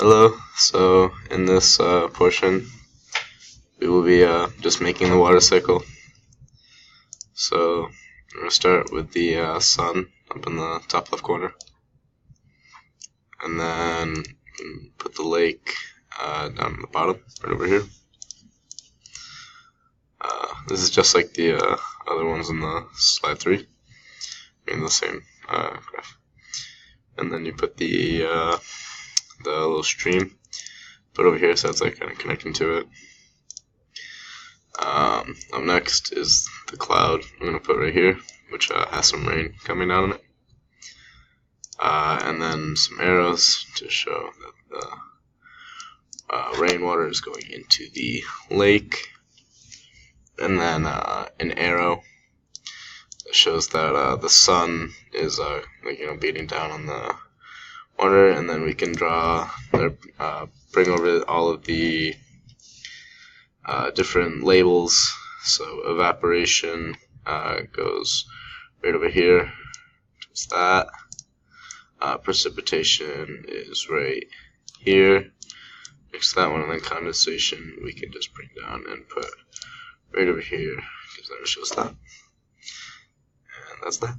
Hello. So in this portion, we will be just making the water cycle. So we're gonna start with the sun up in the top left corner, and then you can put the lake down in the bottom, right over here. This is just like the other ones in the slide 3, in the same graph. And then you put the little stream put over here, so it's like kind of connecting to it. Up next is the cloud I'm going to put right here, which has some rain coming down on it. And then some arrows to show that the rainwater is going into the lake. And then an arrow that shows that the sun is beating down on the water. And then we can draw, bring over all of the different labels. So evaporation goes right over here. It's that. Precipitation is right here next to that one, and then condensation we can just bring down and put right over here because that shows that. And that's that.